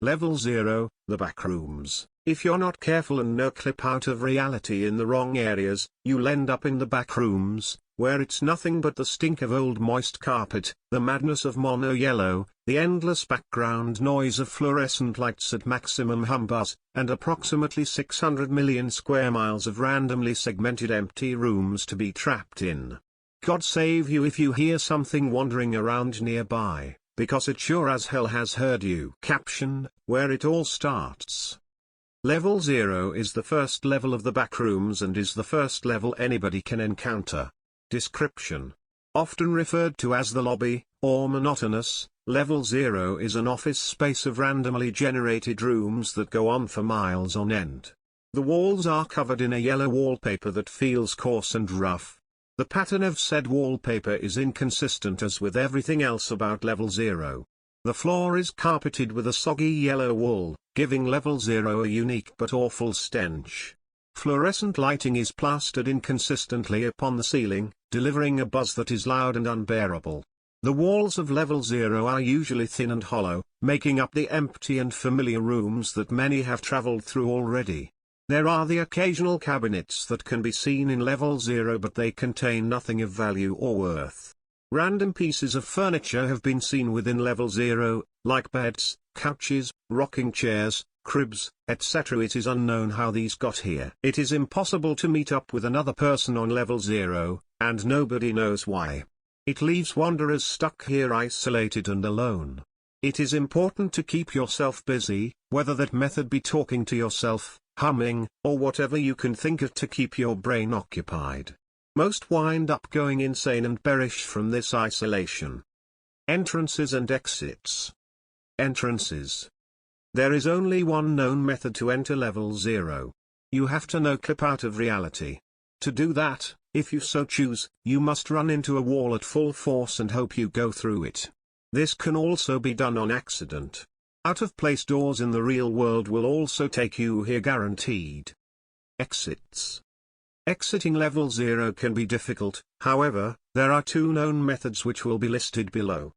Level 0, the Backrooms. If you're not careful and no clip out of reality in the wrong areas, you'll end up in the Backrooms, where it's nothing but the stink of old moist carpet, the madness of mono yellow, the endless background noise of fluorescent lights at maximum humbuzz, and approximately 600 million square miles of randomly segmented empty rooms to be trapped in. God save you if you hear something wandering around nearby, because it sure as hell has heard you. Caption, where it all starts. Level 0 is the first level of the Backrooms and is the first level anybody can encounter. Description. Often referred to as the lobby, or monotonous, Level 0 is an office space of randomly generated rooms that go on for miles on end. The walls are covered in a yellow wallpaper that feels coarse and rough. The pattern of said wallpaper is inconsistent as with everything else about Level 0. The floor is carpeted with a soggy yellow wool, giving Level 0 a unique but awful stench. Fluorescent lighting is plastered inconsistently upon the ceiling, delivering a buzz that is loud and unbearable. The walls of Level 0 are usually thin and hollow, making up the empty and familiar rooms that many have traveled through already. There are the occasional cabinets that can be seen in Level 0, but they contain nothing of value or worth. Random pieces of furniture have been seen within Level 0, like beds, couches, rocking chairs, cribs, etc. It is unknown how these got here. It is impossible to meet up with another person on Level 0, and nobody knows why. It leaves wanderers stuck here isolated and alone. It is important to keep yourself busy, whether that method be talking to yourself, humming, or whatever you can think of to keep your brain occupied. Most wind up going insane and perish from this isolation. Entrances and exits. Entrances. There is only one known method to enter Level 0. You have to no clip out of reality. To do that, if you so choose, you must run into a wall at full force and hope you go through it. This can also be done on accident. Out-of-place doors in the real world will also take you here guaranteed. Exits. Exiting Level 0 can be difficult, however, there are two known methods which will be listed below.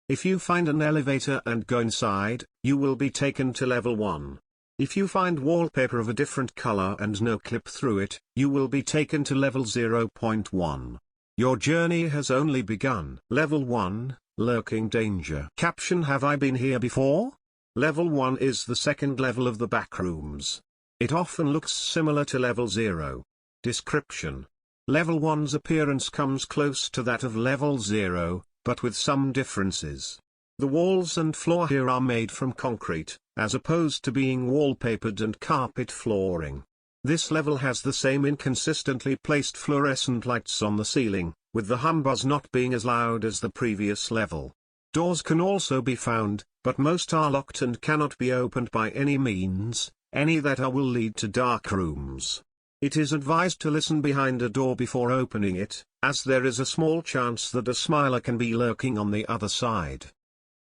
If you find an elevator and go inside, you will be taken to Level 1. If you find wallpaper of a different color and no clip through it, you will be taken to Level 0.1. Your journey has only begun. Level 1, Lurking Danger. Caption: have I been here before? Level 1 is the second level of the Backrooms. It often looks similar to Level 0. Description. Level 1's appearance comes close to that of Level 0, but with some differences. The walls and floor here are made from concrete, as opposed to being wallpapered and carpet flooring. This level has the same inconsistently placed fluorescent lights on the ceiling, with the humbuzz not being as loud as the previous level. Doors can also be found, but most are locked and cannot be opened by any means. Any that are will lead to dark rooms. It is advised to listen behind a door before opening it, as there is a small chance that a smiler can be lurking on the other side.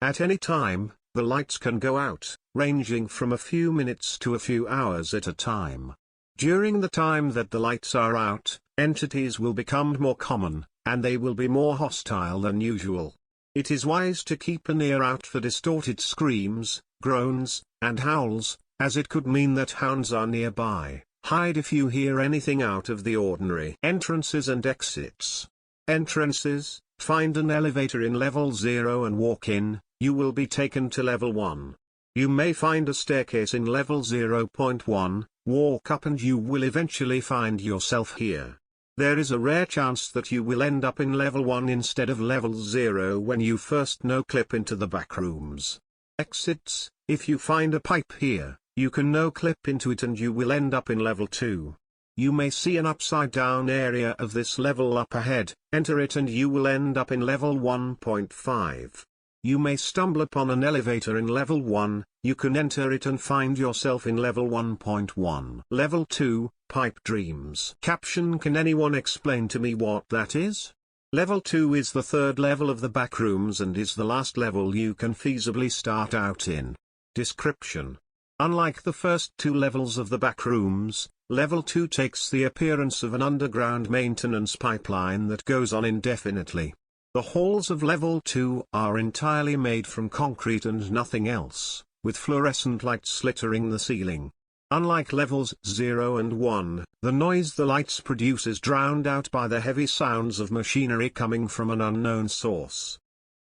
At any time, the lights can go out, ranging from a few minutes to a few hours at a time. During the time that the lights are out, entities will become more common, and they will be more hostile than usual. It is wise to keep an ear out for distorted screams, groans, and howls, as it could mean that hounds are nearby. Hide if you hear anything out of the ordinary. Entrances and exits. Entrances: find an elevator in Level 0 and walk in, you will be taken to Level 1. You may find a staircase in Level 0.1, walk up and you will eventually find yourself here. There is a rare chance that you will end up in Level 1 instead of Level 0 when you first no-clip into the Backrooms. Exits: if you find a pipe here, you can no-clip into it and you will end up in Level 2. You may see an upside-down area of this level up ahead, enter it and you will end up in Level 1.5. You may stumble upon an elevator in Level 1, you can enter it and find yourself in Level 1.1. Level 2, Pipe Dreams. Caption: can anyone explain to me what that is? Level 2 is the third level of the Backrooms and is the last level you can feasibly start out in. Description. Unlike the first two levels of the Backrooms, Level 2 takes the appearance of an underground maintenance pipeline that goes on indefinitely. The halls of Level 2 are entirely made from concrete and nothing else. with fluorescent lights littering the ceiling. Unlike levels 0 and 1, the noise the lights produce is drowned out by the heavy sounds of machinery coming from an unknown source.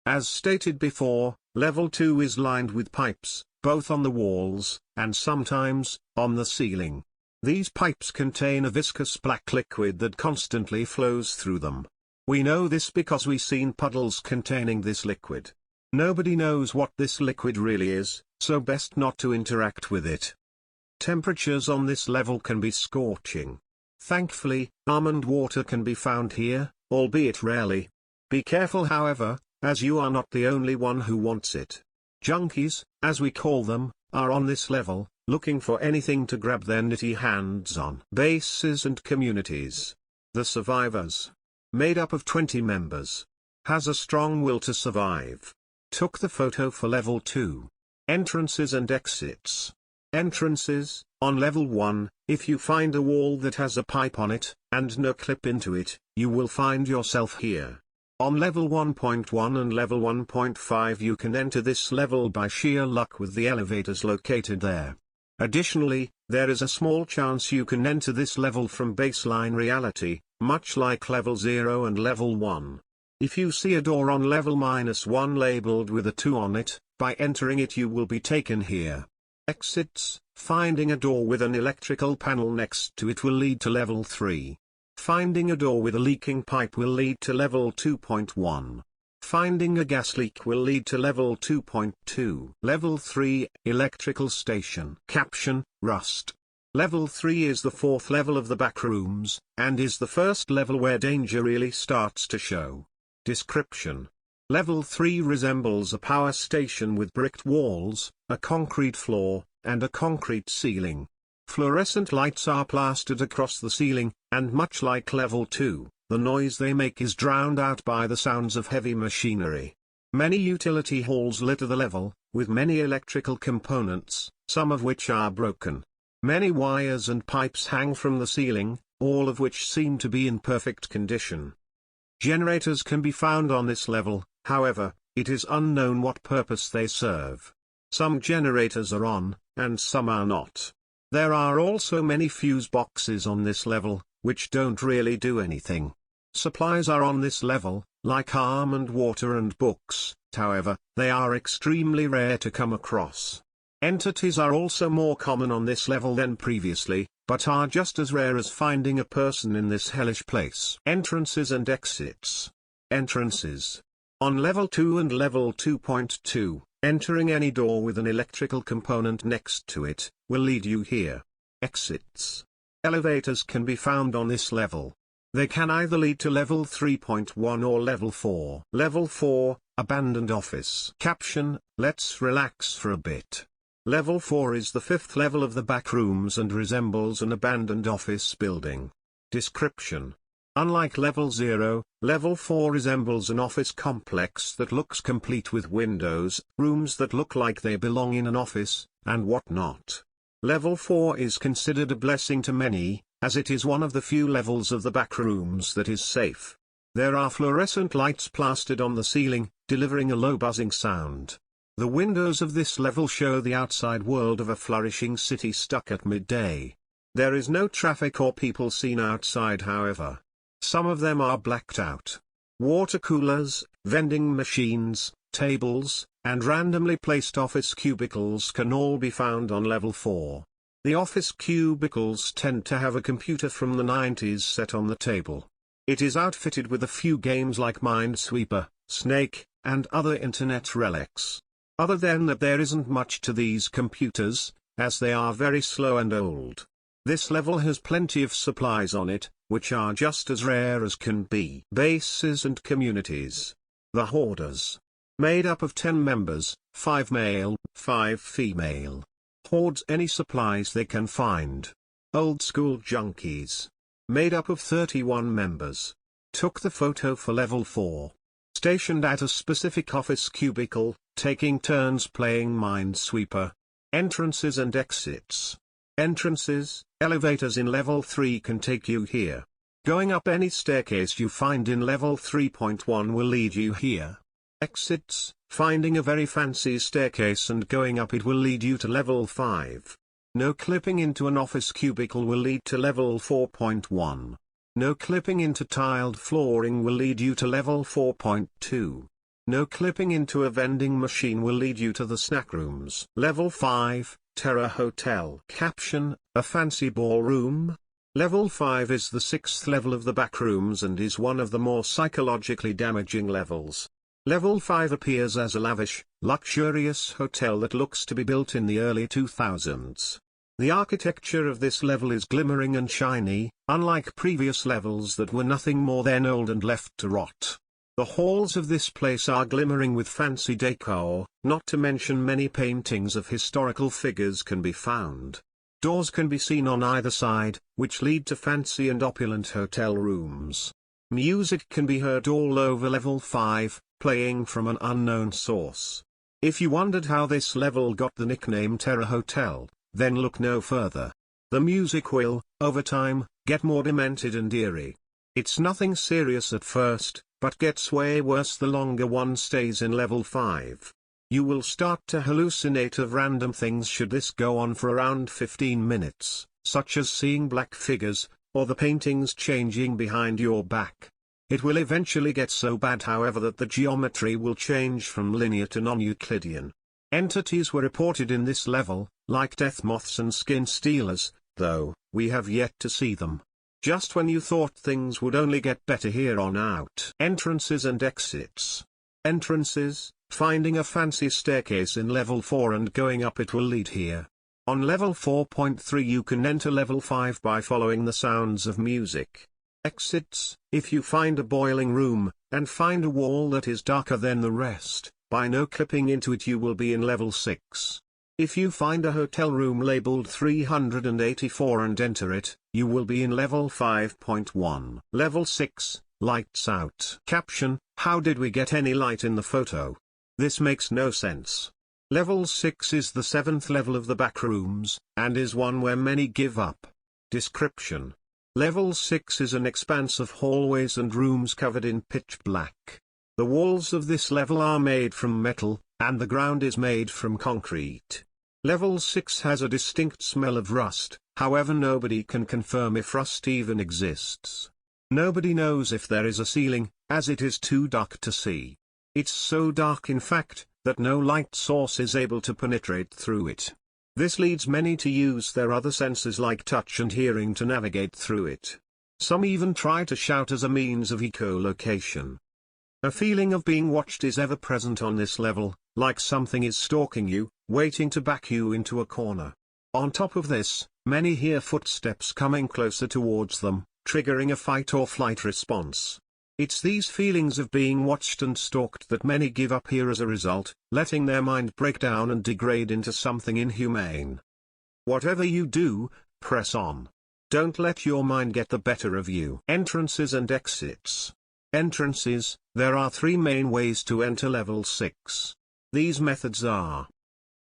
As stated before, level 2 is lined with pipes, both on the walls, and sometimes, on the ceiling. These pipes contain a viscous black liquid that constantly flows through them. We know this because we've seen puddles containing this liquid. Nobody knows what this liquid really is, so best not to interact with it. Temperatures on this level can be scorching. Thankfully, almond water can be found here, albeit rarely. Be careful however, as you are not the only one who wants it. Junkies, as we call them, are on this level, looking for anything to grab their nitty hands on. Bases and communities. The survivors, made up of 20 members, has a strong will to survive. Took the photo for level 2. Entrances and exits. Entrances, on level 1, if you find a wall that has a pipe on it, and no clip into it, you will find yourself here. On level 1.1 and level 1.5 you can enter this level by sheer luck with the elevators located there. Additionally, there is a small chance you can enter this level from baseline reality, much like level 0 and level 1. If you see a door on level -1 labeled with a 2 on it, by entering it you will be taken here. Exits, finding a door with an electrical panel next to it will lead to level 3. Finding a door with a leaking pipe will lead to level 2.1. Finding a gas leak will lead to level 2.2. Level 3, electrical station. Caption, rust. Level 3 is the 4th level of the Backrooms, and is the first level where danger really starts to show. Description. Level 3 resembles a power station with bricked walls, a concrete floor, and a concrete ceiling. Fluorescent lights are plastered across the ceiling, and much like level 2, the noise they make is drowned out by the sounds of heavy machinery. Many utility halls litter the level, with many electrical components, some of which are broken. Many wires and pipes hang from the ceiling, all of which seem to be in perfect condition. Generators can be found on this level, however, it is unknown what purpose they serve. Some generators are on, and some are not. There are also many fuse boxes on this level, which don't really do anything. Supplies are on this level, like almond water and books, however, they are extremely rare to come across. Entities are also more common on this level than previously, but are just as rare as finding a person in this hellish place. Entrances and exits. Entrances. On level 2 and level 2.2, entering any door with an electrical component next to it, will lead you here. Exits. Elevators can be found on this level. They can either lead to level 3.1 or level 4. Level 4, abandoned office. Caption, let's relax for a bit. Level 4 is the 5th level of the Backrooms and resembles an abandoned office building. Description. Unlike level 0, level 4 resembles an office complex that looks complete with windows, rooms that look like they belong in an office, and whatnot. Level 4 is considered a blessing to many, as it is one of the few levels of the Backrooms that is safe. There are fluorescent lights plastered on the ceiling, delivering a low buzzing sound. The windows of this level show the outside world of a flourishing city stuck at midday. There is no traffic or people seen outside however. Some of them are blacked out. Water coolers, vending machines, tables, and randomly placed office cubicles can all be found on level 4. The office cubicles tend to have a computer from the 90s set on the table. It is outfitted with a few games like Minesweeper, Snake, and other internet relics. Other than that there isn't much to these computers, as they are very slow and old. This level has plenty of supplies on it, which are just as rare as can be. Bases and communities. The Hoarders. Made up of 10 members, 5 male, 5 female. Hoards any supplies they can find. Old school junkies. Made up of 31 members. Took the photo for level 4. Stationed at a specific office cubicle, taking turns playing Minesweeper. Entrances and exits. Entrances, elevators in level 3 can take you here. Going up any staircase you find in level 3.1 will lead you here. Exits, Finding a very fancy staircase and going up it will lead you to level 5. No clipping into an office cubicle will lead to level 4.1. No clipping into tiled flooring will lead you to level 4.2. No clipping into a vending machine will lead you to the snack rooms. Level 5, Terra Hotel. Caption, a fancy ballroom. Level 5 is the 6th level of the Backrooms and is one of the more psychologically damaging levels. Level 5 appears as a lavish, luxurious hotel that looks to be built in the early 2000s. The architecture of this level is glimmering and shiny, unlike previous levels that were nothing more than old and left to rot. The halls of this place are glimmering with fancy decor, not to mention many paintings of historical figures can be found. Doors can be seen on either side, which lead to fancy and opulent hotel rooms. Music can be heard all over level 5, playing from an unknown source. If you wondered how this level got the nickname Terra Hotel, then look no further. The music will, over time, get more demented and eerie. It's nothing serious at first, but gets way worse the longer one stays in level 5. You will start to hallucinate of random things should this go on for around 15 minutes, such as seeing black figures, or the paintings changing behind your back. It will eventually get so bad however that the geometry will change from linear to non-Euclidean. Entities were reported in this level, like death moths and skin stealers, though, we have yet to see them. Just when you thought things would only get better here on out. Entrances and exits. Entrances, finding a fancy staircase in level 4 and going up it will lead here. On level 4.3 you can enter level 5 by following the sounds of music. Exits, if you find a boiling room, and find a wall that is darker than the rest, by no clipping into it you will be in level 6. If you find a hotel room labeled 384 and enter it, you will be in level 5.1. Level 6, lights out. Caption, how did we get any light in the photo? This makes no sense. Level 6 is the 7th level of the Backrooms, and is one where many give up. Description. Level 6 is an expanse of hallways and rooms covered in pitch black. The walls of this level are made from metal, and the ground is made from concrete. Level 6 has a distinct smell of rust, however nobody can confirm if rust even exists. Nobody knows if there is a ceiling, as it is too dark to see. It's so dark in fact, that no light source is able to penetrate through it. This leads many to use their other senses like touch and hearing to navigate through it. Some even try to shout as a means of echolocation. A feeling of being watched is ever present on this level, like something is stalking you, waiting to back you into a corner. On top of this, many hear footsteps coming closer towards them, triggering a fight or flight response. It's these feelings of being watched and stalked that many give up here as a result, letting their mind break down and degrade into something inhumane. Whatever you do, press on. Don't let your mind get the better of you. Entrances and exits. Entrances, there are 3 main ways to enter level 6. These methods are: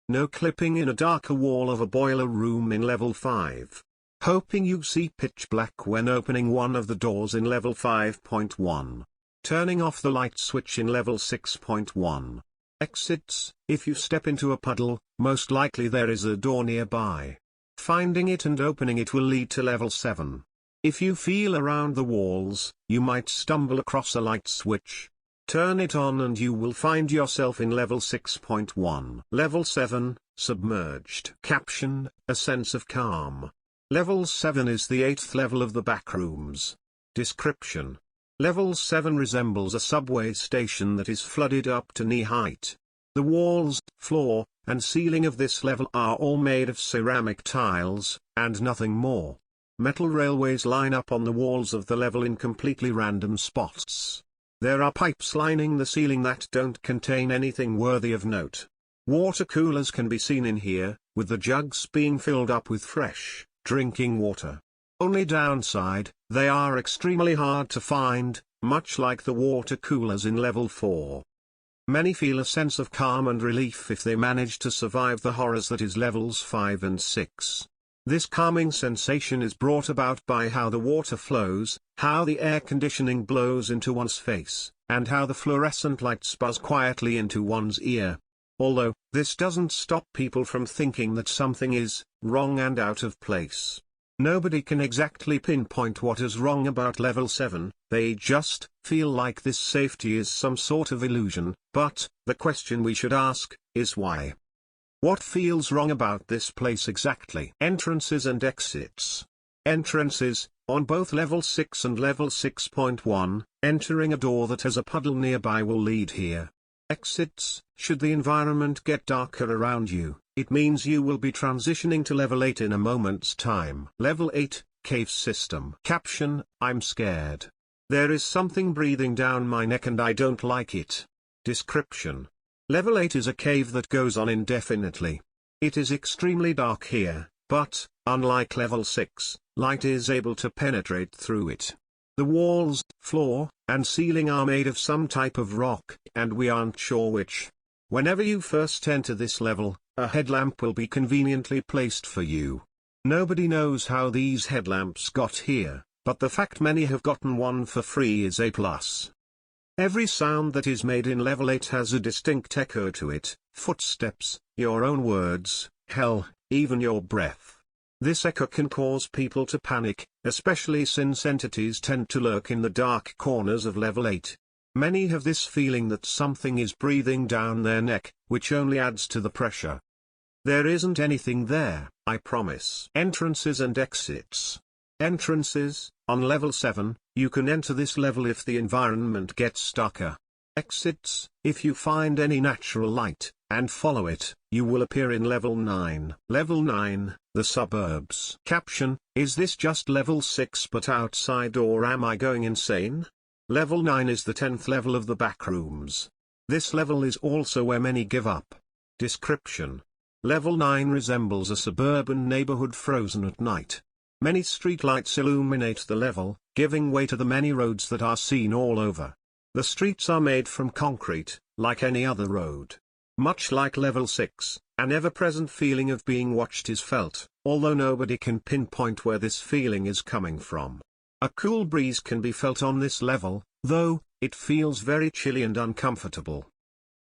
no clipping in a darker wall of a boiler room in level 5. Hoping you see pitch black when opening one of the doors in level 5.1. Turning off the light switch in level 6.1. Exits, if you step into a puddle, most likely there is a door nearby. Finding it and opening it will lead to level 7. If you feel around the walls, you might stumble across a light switch. Turn it on and you will find yourself in level 6.1. Level 7, submerged. Caption, a sense of calm. Level 7 is the 8th level of the Backrooms. Description. Level 7 resembles a subway station that is flooded up to knee height. The walls, floor, and ceiling of this level are all made of ceramic tiles, and nothing more. Metal railways line up on the walls of the level in completely random spots. There are pipes lining the ceiling that don't contain anything worthy of note. Water coolers can be seen in here, with the jugs being filled up with fresh drinking water. Only downside, they are extremely hard to find, much like the water coolers in level 4. Many feel a sense of calm and relief if they manage to survive the horrors that is levels 5 and 6. This calming sensation is brought about by how the water flows, how the air conditioning blows into one's face, and how the fluorescent lights buzz quietly into one's ear. Although, this doesn't stop people from thinking that something is wrong and out of place. Nobody can exactly pinpoint what is wrong about level 7, they just feel like this safety is some sort of illusion, but the question we should ask is why? What feels wrong about this place exactly? Entrances and exits. Entrances, on both level 6 and level 6.1, entering a door that has a puddle nearby will lead here. Exits, should the environment get darker around you, it means you will be transitioning to level 8 in a moment's time. Level 8, Cave System. Caption, I'm scared. There is something breathing down my neck and I don't like it. Description. Level 8 is a cave that goes on indefinitely. It is extremely dark here, but, unlike level 6, light is able to penetrate through it. The walls, floor, and ceiling are made of some type of rock, and we aren't sure which. Whenever you first enter this level, a headlamp will be conveniently placed for you. Nobody knows how these headlamps got here, but the fact many have gotten one for free is a plus. Every sound that is made in level 8 has a distinct echo to it: footsteps, your own words, hell, even your breath. This echo can cause people to panic, especially since entities tend to lurk in the dark corners of level 8. Many have this feeling that something is breathing down their neck, which only adds to the pressure. There isn't anything there, I promise. Entrances and exits. Entrances, on level 7, you can enter this level if the environment gets darker. Exits, if you find any natural light, and follow it, you will appear in level 9. Level 9, the suburbs. Caption, is this just level 6 but outside, or am I going insane? Level 9 is the 10th level of the Backrooms. This level is also where many give up. Description. Level 9 resembles a suburban neighborhood frozen at night. Many streetlights illuminate the level, giving way to the many roads that are seen all over. The streets are made from concrete, like any other road. Much like level 6, an ever-present feeling of being watched is felt, although nobody can pinpoint where this feeling is coming from. A cool breeze can be felt on this level, though it feels very chilly and uncomfortable.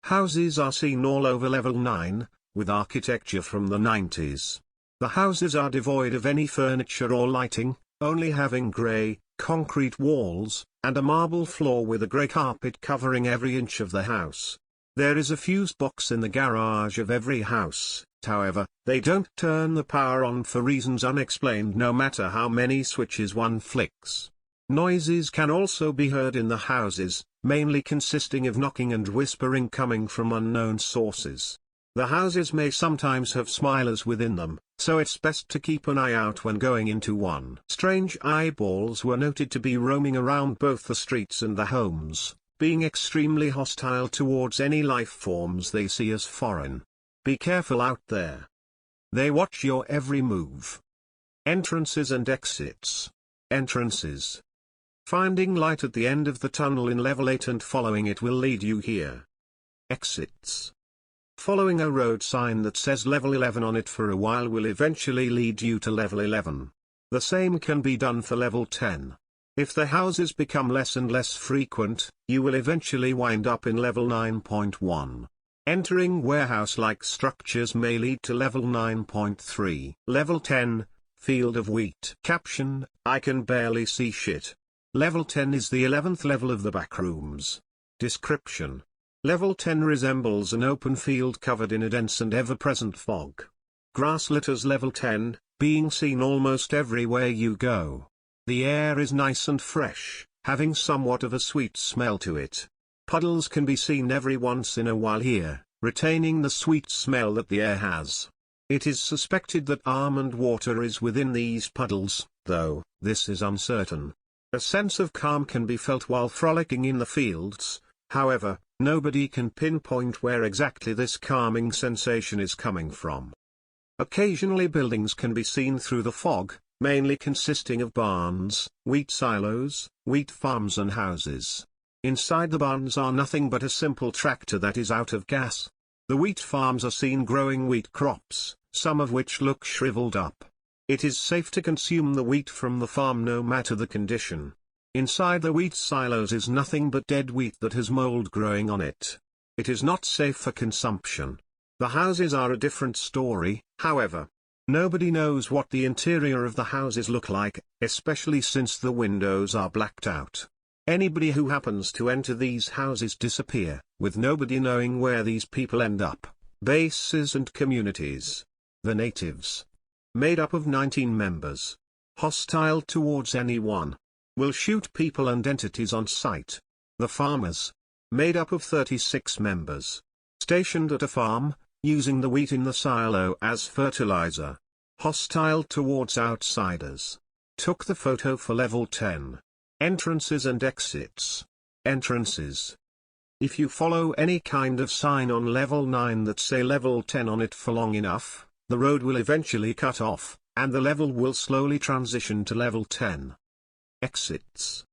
Houses are seen all over level 9, with architecture from the 90s. The houses are devoid of any furniture or lighting, only having grey, concrete walls, and a marble floor with a grey carpet covering every inch of the house. There is a fuse box in the garage of every house, however, they don't turn the power on for reasons unexplained no matter how many switches one flicks. Noises can also be heard in the houses, mainly consisting of knocking and whispering coming from unknown sources. The houses may sometimes have smilers within them, so it's best to keep an eye out when going into one. Strange eyeballs were noted to be roaming around both the streets and the homes, being extremely hostile towards any life forms they see as foreign. Be careful out there. They watch your every move. Entrances and exits. Entrances. Finding light at the end of the tunnel in level 8 and following it will lead you here. Exits. Following a road sign that says level 11 on it for a while will eventually lead you to level 11. The same can be done for level 10. If the houses become less and less frequent, you will eventually wind up in level 9.1. Entering warehouse-like structures may lead to level 9.3. Level 10, Field of Wheat. Caption, I can barely see shit. Level 10 is the 11th level of the Backrooms. Description. Level 10 resembles an open field covered in a dense and ever-present fog. Grass litters level 10, being seen almost everywhere you go. The air is nice and fresh, having somewhat of a sweet smell to it. Puddles can be seen every once in a while here, retaining the sweet smell that the air has. It is suspected that almond water is within these puddles, though this is uncertain. A sense of calm can be felt while frolicking in the fields, however, nobody can pinpoint where exactly this calming sensation is coming from. Occasionally buildings can be seen through the fog, mainly consisting of barns, wheat silos, wheat farms and houses. Inside the barns are nothing but a simple tractor that is out of gas. The wheat farms are seen growing wheat crops, some of which look shriveled up. It is safe to consume the wheat from the farm no matter the condition. Inside the wheat silos is nothing but dead wheat that has mold growing on it. It is not safe for consumption. The houses are a different story, however. Nobody knows what the interior of the houses look like, especially since the windows are blacked out. Anybody who happens to enter these houses disappear, with nobody knowing where these people end up. Bases and communities. The natives. Made up of 19 members. Hostile towards anyone. Will shoot people and entities on sight. The farmers. Made up of 36 members. Stationed at a farm, using the wheat in the silo as fertilizer. Hostile towards outsiders. Took the photo for level 10. Entrances and exits. Entrances. If you follow any kind of sign on level 9 that say level 10 on it for long enough, the road will eventually cut off, and the level will slowly transition to level 10. Exits.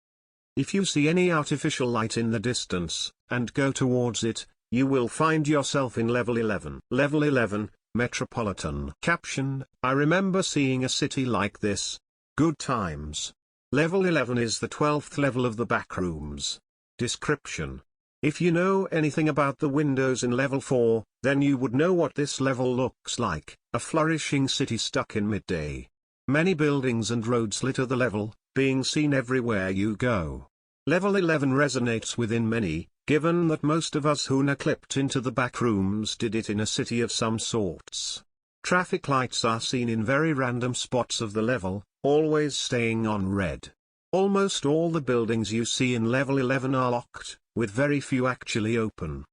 If you see any artificial light in the distance, and go towards it, you will find yourself in level 11. Level 11, Metropolitan. Caption: I remember seeing a city like this. Good times. Level 11 is the 12th level of the Backrooms. Description: if you know anything about the windows in level 4, then you would know what this level looks like, a flourishing city stuck in midday. Many buildings and roads litter the level, being seen everywhere you go. Level 11 resonates within many, given that most of us who clipped into the Backrooms did it in a city of some sorts. Traffic lights are seen in very random spots of the level, always staying on red. Almost all the buildings you see in level 11 are locked, with very few actually open.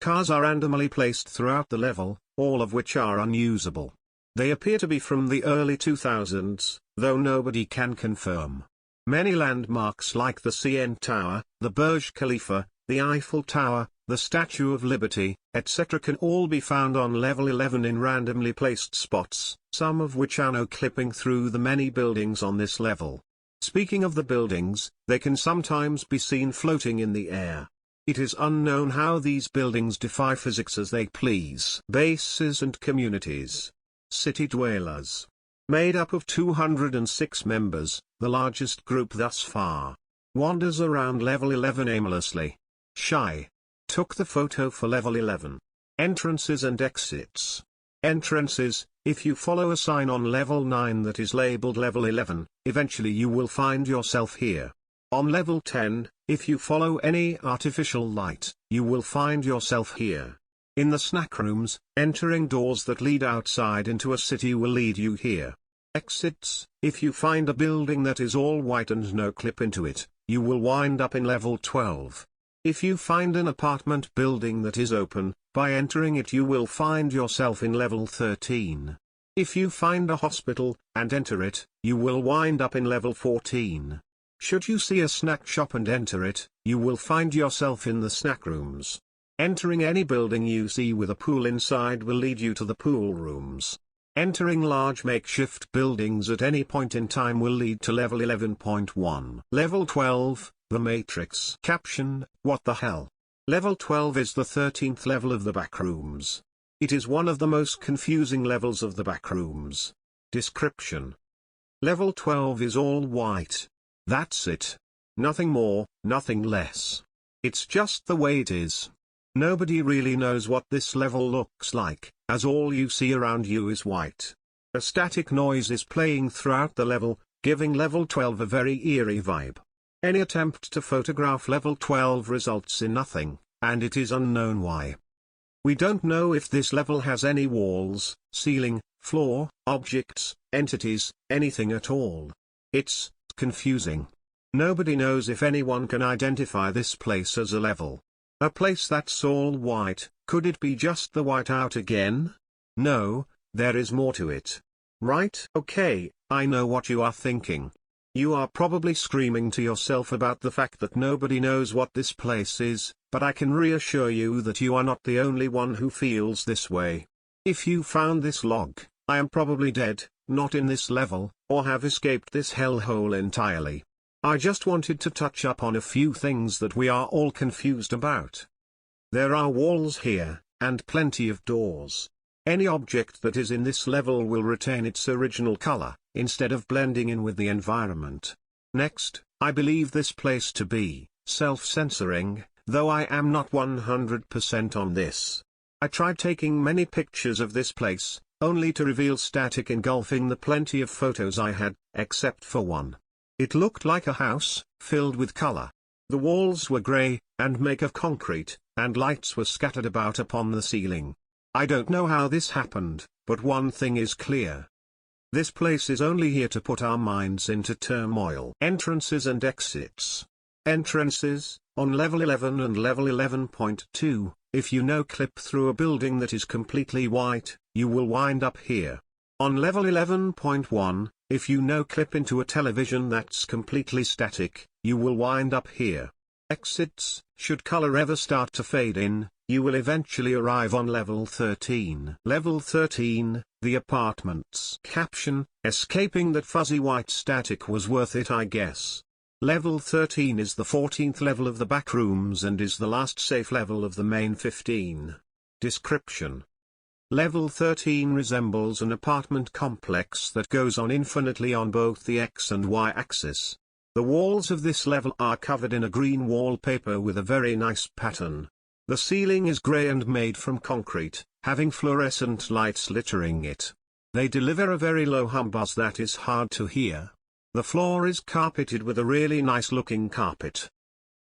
Cars are randomly placed throughout the level, all of which are unusable. They appear to be from the early 2000s, though nobody can confirm. Many landmarks like the CN Tower, the Burj Khalifa, the Eiffel Tower, the Statue of Liberty, etc. can all be found on level 11 in randomly placed spots, some of which are no clipping through the many buildings on this level. Speaking of the buildings, they can sometimes be seen floating in the air. It is unknown how these buildings defy physics as they please. Bases and communities. City dwellers. Made up of 206 members, the largest group thus far. Wanders around level 11 aimlessly. Shy. Took the photo for level 11. Entrances and exits. Entrances: if you follow a sign on level 9 that is labeled level 11, eventually you will find yourself here. On level 10, if you follow any artificial light, you will find yourself here. In the snack rooms, entering doors that lead outside into a city will lead you here. Exits: if you find a building that is all white and no clip into it, you will wind up in level 12. If you find an apartment building that is open, by entering it you will find yourself in level 13. If you find a hospital, and enter it, you will wind up in level 14. Should you see a snack shop and enter it, you will find yourself in the snack rooms. Entering any building you see with a pool inside will lead you to the pool rooms. Entering large makeshift buildings at any point in time will lead to level 11.1. Level 12, The Matrix. Caption: what the hell? Level 12 is the 13th level of the Backrooms. It is one of the most confusing levels of the Backrooms. Description: level 12 is all white. That's it. Nothing more, nothing less. It's just the way it is. Nobody really knows what this level looks like, as all you see around you is white. A static noise is playing throughout the level, giving level 12 a very eerie vibe. Any attempt to photograph level 12 results in nothing, and it is unknown why. We don't know if this level has any walls, ceiling, floor, objects, entities, anything at all. It's confusing. Nobody knows if anyone can identify this place as a level. A place that's all white, could it be just the whiteout again? No, there is more to it. Right? Okay, I know what you are thinking. You are probably screaming to yourself about the fact that nobody knows what this place is, but I can reassure you that you are not the only one who feels this way. If you found this log, I am probably dead, not in this level, or have escaped this hellhole entirely. I just wanted to touch up on a few things that we are all confused about. There are walls here, and plenty of doors. Any object that is in this level will retain its original color, instead of blending in with the environment. Next, I believe this place to be self-censoring, though I am not 100% on this. I tried taking many pictures of this place, only to reveal static engulfing the plenty of photos I had, except for one. It looked like a house, filled with color. The walls were gray, and made of concrete, and lights were scattered about upon the ceiling. I don't know how this happened, but one thing is clear. This place is only here to put our minds into turmoil. Entrances and exits. Entrances, on level 11 and level 11.2, if you no-clip through a building that is completely white, you will wind up here. On level 11.1, if you no-clip into a television that's completely static, you will wind up here. Exits, should color ever start to fade in, you will eventually arrive on level 13. Level 13, the apartments. Caption, escaping that fuzzy white static was worth it, I guess. Level 13 is the 14th level of the Backrooms and is the last safe level of the main 15. Description. Level 13 resembles an apartment complex that goes on infinitely on both the X and Y axis. The walls of this level are covered in a green wallpaper with a very nice pattern. The ceiling is grey and made from concrete, having fluorescent lights littering it. They deliver a very low hum buzz that is hard to hear. The floor is carpeted with a really nice looking carpet.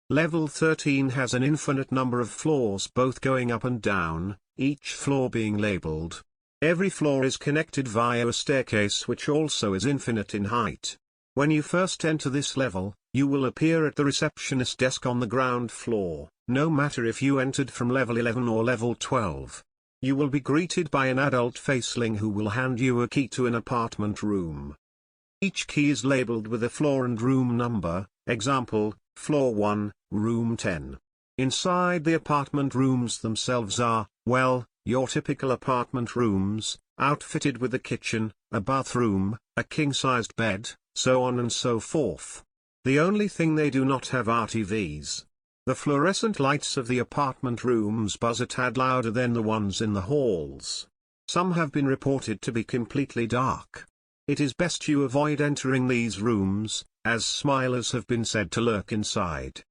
Level 13 has an infinite number of floors both going up and down, each floor being labeled. Every floor is connected via a staircase which also is infinite in height. When you first enter this level, you will appear at the receptionist desk on the ground floor, no matter if you entered from level 11 or level 12. You will be greeted by an adult faceling who will hand you a key to an apartment room. Each key is labeled with a floor and room number, example, floor 1, room 10. Inside the apartment rooms themselves are, well, your typical apartment rooms, outfitted with a kitchen, a bathroom, a king-sized bed, so on and so forth. The only thing they do not have are TVs. The fluorescent lights of the apartment rooms buzz a tad louder than the ones in the halls. Some have been reported to be completely dark. It is best you avoid entering these rooms, as smilers have been said to lurk inside.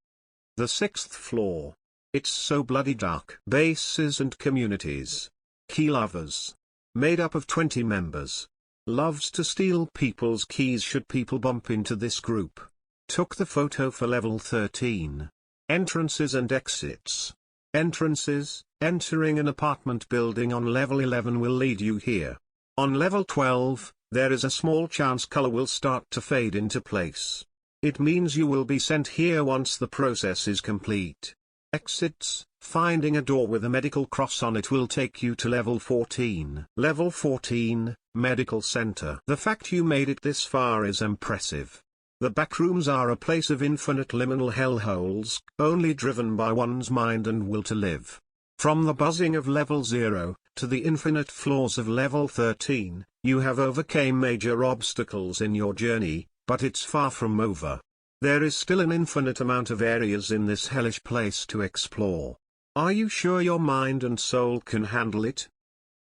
The 6th floor. It's so bloody dark. Bases and communities. Key lovers. Made up of 20 members. Loves to steal people's keys should people bump into this group. Took the photo for level 13. Entrances and exits. Entrances, entering an apartment building on level 11 will lead you here. On level 12, there is a small chance color will start to fade into place. It means you will be sent here once the process is complete. Exits, finding a door with a medical cross on it will take you to level 14. Level 14, Medical Center. The fact you made it this far is impressive. The Backrooms are a place of infinite liminal hellholes, only driven by one's mind and will to live. From the buzzing of level 0, to the infinite floors of level 13, you have overcame major obstacles in your journey, but it's far from over. There is still an infinite amount of areas in this hellish place to explore. Are you sure your mind and soul can handle it?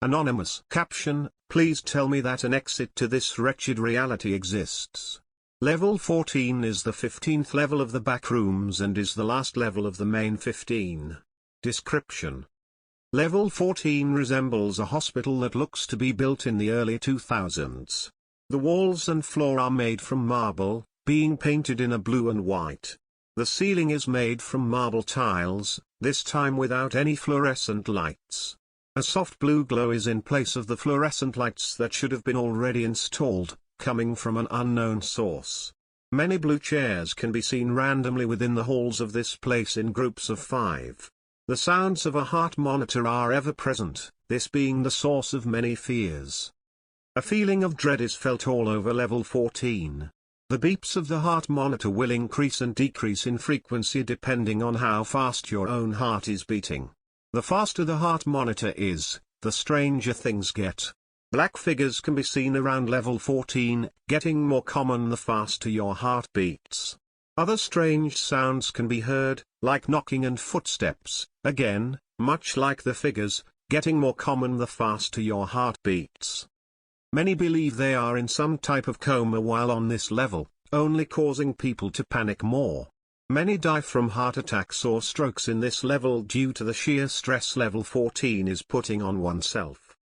Anonymous. Caption, please tell me that an exit to this wretched reality exists. Level 14 is the 15th level of the Backrooms and is the last level of the main 15. Description. Level 14 resembles a hospital that looks to be built in the early 2000s. The walls and floor are made from marble, being painted in a blue and white. The ceiling is made from marble tiles, this time without any fluorescent lights. A soft blue glow is in place of the fluorescent lights that should have been already installed, coming from an unknown source. Many blue chairs can be seen randomly within the halls of this place in groups of 5. The sounds of a heart monitor are ever present, this being the source of many fears. A feeling of dread is felt all over level 14. The beeps of the heart monitor will increase and decrease in frequency depending on how fast your own heart is beating. The faster the heart monitor is, the stranger things get. Black figures can be seen around level 14, getting more common the faster your heart beats. Other strange sounds can be heard, like knocking and footsteps, again, much like the figures, getting more common the faster your heart beats. Many believe they are in some type of coma while on this level, only causing people to panic more. Many die from heart attacks or strokes in this level due to the sheer stress level 14 is putting on oneself.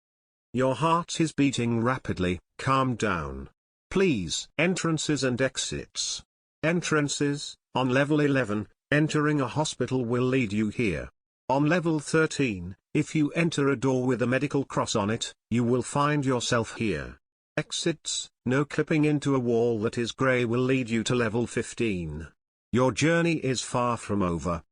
Your heart is beating rapidly, calm down. Please. Entrances and exits. Entrances, on level 11, entering a hospital will lead you here. On level 13, if you enter a door with a medical cross on it, you will find yourself here. Exits, no clipping into a wall that is grey will lead you to level 15. Your journey is far from over.